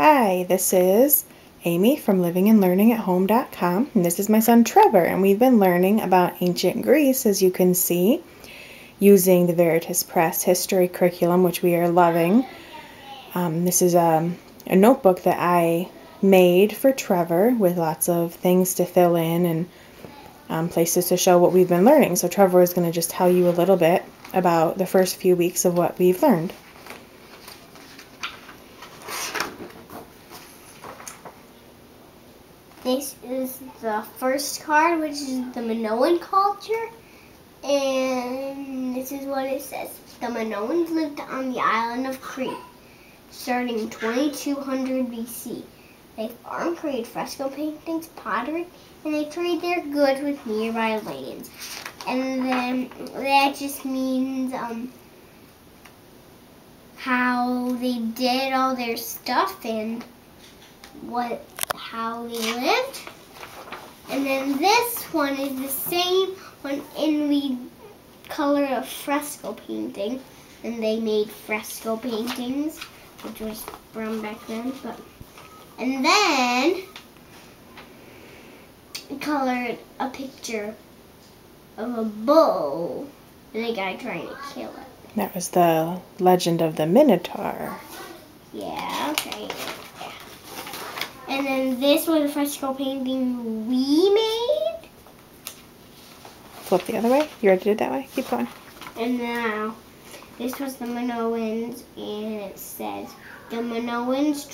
Hi, this is Amy from livingandlearningathome.com, and this is my son Trevor, and we've been learning about ancient Greece, as you can see, using the Veritas Press history curriculum, which we are loving. This is a notebook that I made for Trevor with lots of things to fill in and places to show what we've been learning. So Trevor is going to just tell you a little bit about the first few weeks of what we've learned. This is the first card, which is the Minoan culture, and this is what it says. The Minoans lived on the island of Crete, starting 2200 BC. They farmed, created fresco paintings, pottery, and they traded their goods with nearby lands. And then that just means how they did all their stuff and how they lived. And then this one is the same one, and we colored a fresco painting, and they made fresco paintings, which was from back then. And then we colored a picture of a bull and a guy trying to kill it. That was the legend of the Minotaur. Yeah, okay. And then this was a fresco painting we made. Flip the other way. You already did that way? Keep going. And now, this was the Minoans, and it says, the Minoans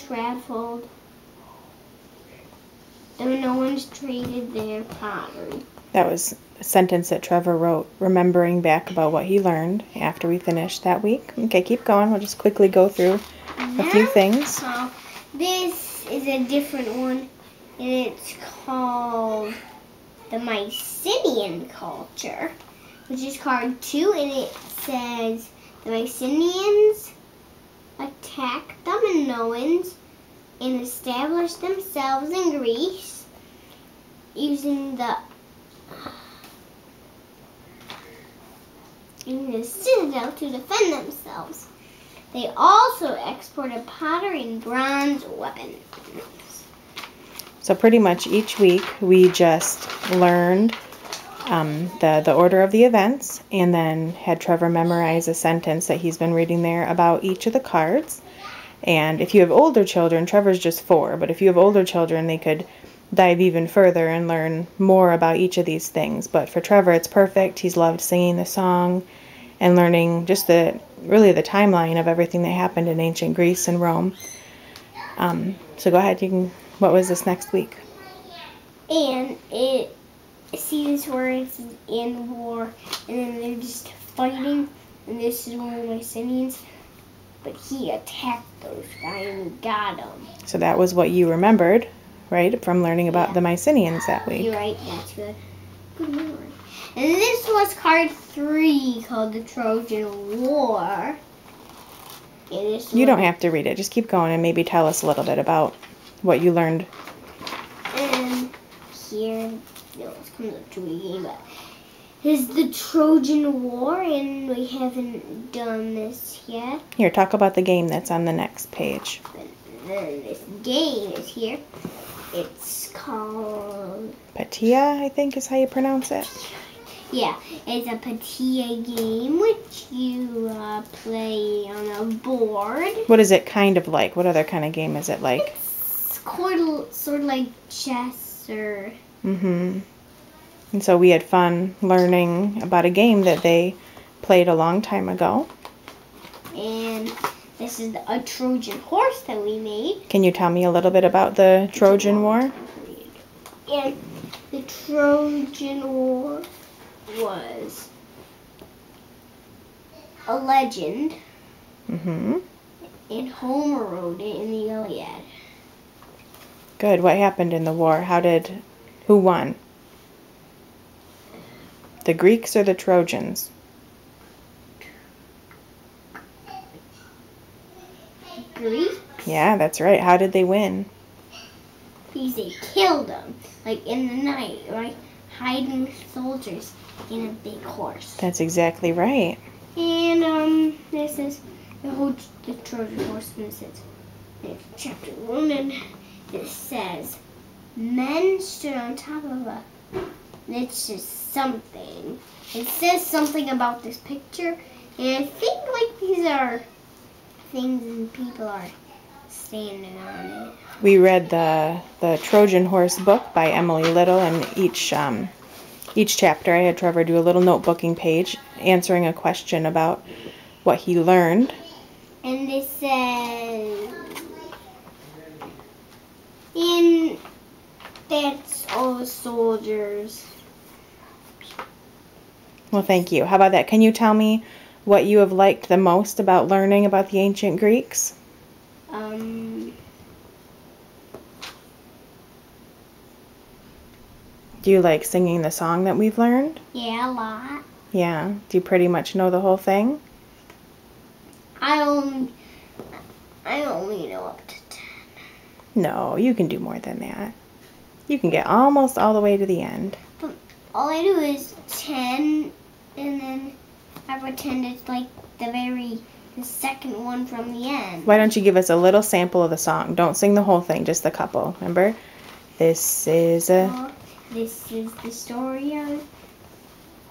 traded their pottery. That was a sentence that Trevor wrote, remembering back about what he learned after we finished that week. Okay, keep going. We'll just quickly go through a few things. So, this is a different one, and it's called the Mycenaean Culture, which is card 2, and it says the Mycenaeans attacked the Minoans and established themselves in Greece using the citadel to defend themselves. They also exported pottery and bronze weapons. So pretty much each week we just learned the order of the events, and then had Trevor memorize a sentence that he's been reading there about each of the cards. And if you have older children, Trevor's just 4, but if you have older children, they could dive even further and learn more about each of these things. But for Trevor, it's perfect. He's loved singing the song and learning just really the timeline of everything that happened in ancient Greece and Rome. So go ahead. What was this next week? And it sees where it's in war, and then they're just fighting. And this is one of the Mycenaeans, but he attacked those guys and got them. So that was what you remembered, right, from learning about the Mycenaeans that week. You're right. That's good. Good memory. And this was card 3, called the Trojan War. You don't have to read it. Just keep going and maybe tell us a little bit about what you learned. And here, this comes up to a game, but is the Trojan War, and we haven't done this yet. Here, talk about the game that's on the next page. And then this game is here. It's called Patia, I think is how you pronounce it. Yeah, it's a Patia game, which you play on a board. What is it kind of like? What other kind of game is it like? It's sort of like chess or... Mm-hmm. And so we had fun learning about a game that they played a long time ago. And this is a Trojan horse that we made. Can you tell me a little bit about the Trojan War? And the Trojan War was a legend. Mm-hmm. And Homer wrote it in the Iliad. Good. What happened in the war? Who won? The Greeks or the Trojans? Greeks? Yeah, that's right. How did they win? Because they killed them, like in the night, right? Hiding soldiers in a big horse. That's exactly right. And this is the Trojan horse, and it says, It's chapter 1, and it says, men stood on top of a... It's just something. It says something about this picture, and I think like these are things and people are standing on it. We read the Trojan Horse book by Emily Little, and each chapter I had Trevor do a little notebooking page answering a question about what he learned. And it says, and that's all the soldiers. Well, thank you. How about that? Can you tell me what you have liked the most about learning about the ancient Greeks? Do you like singing the song that we've learned? Yeah, a lot. Yeah. Do you pretty much know the whole thing? I only know up to 10. No, you can do more than that. You can get almost all the way to the end. But all I do is 10, and then I pretend it's like the second one from the end. Why don't you give us a little sample of the song? Don't sing the whole thing, just a couple. Remember? This is the story of...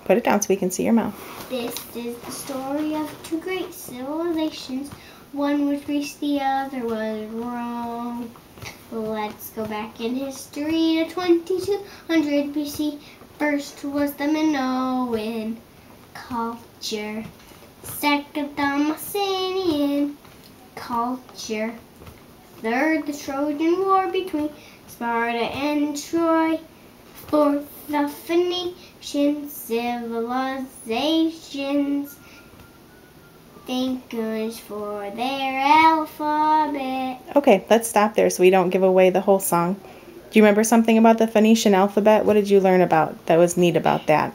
Put it down so we can see your mouth. This is the story of two great civilizations. One was Greece, the other was Rome. Let's go back in history to 2200 BC. First was the Minoan culture. Second, the Mycenaean culture. Third, the Trojan War between Sparta and Troy. Fourth, the Phoenician civilizations. Thank goodness for their alphabet. Okay, let's stop there so we don't give away the whole song. Do you remember something about the Phoenician alphabet? What did you learn about that was neat about that?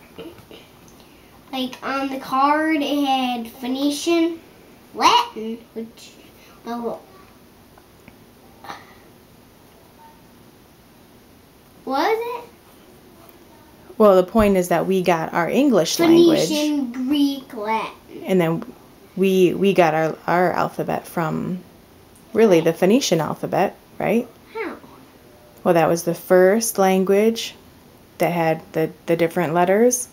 Like on the card it had Phoenician, Latin, which, well, what is it? Well, the point is that we got our English language. Phoenician, Greek, Latin. And then we got our alphabet from, really, the Phoenician alphabet, right? How? Well, that was the first language that had the different letters.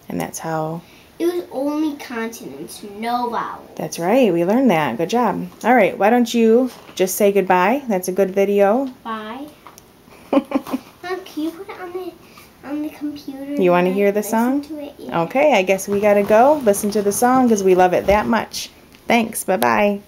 And that's how... It was only consonants, no vowels. That's right. We learned that. Good job. All right. Why don't you just say goodbye? That's a good video. Bye. Can you put it on the computer? You want to hear the song? To it? Yeah. Okay. I guess we got to go listen to the song because we love it that much. Thanks. Bye-bye.